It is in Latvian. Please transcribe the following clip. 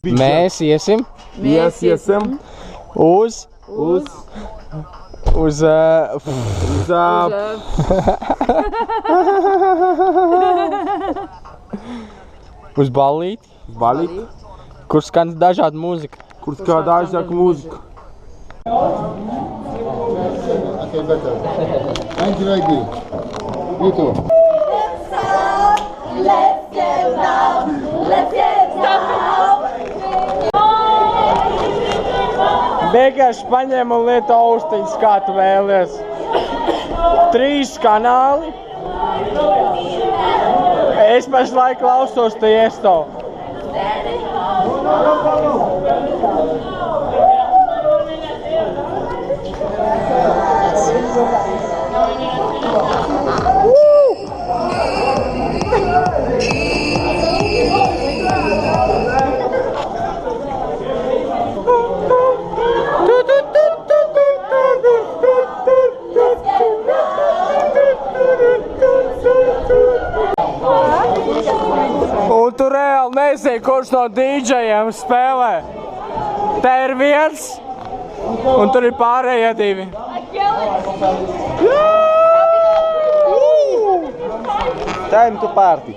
Mēs iesim Iesim uz ballīti, balīti, kur skan dažāda mūzika. kur skan dažāda mūzika. Okay, better. Thank you, Reggie. You too. Let's get down. Let's get down. Vienkārši paņem un lieto austiņas, kā tu vēlies. 3 kanāli. Es pašlaik klausos Tiesto. Un tu reāli nezini, kurš no dīdžejiem spēlē. Te ir viens, un tur ir pārējie 2. Time to party.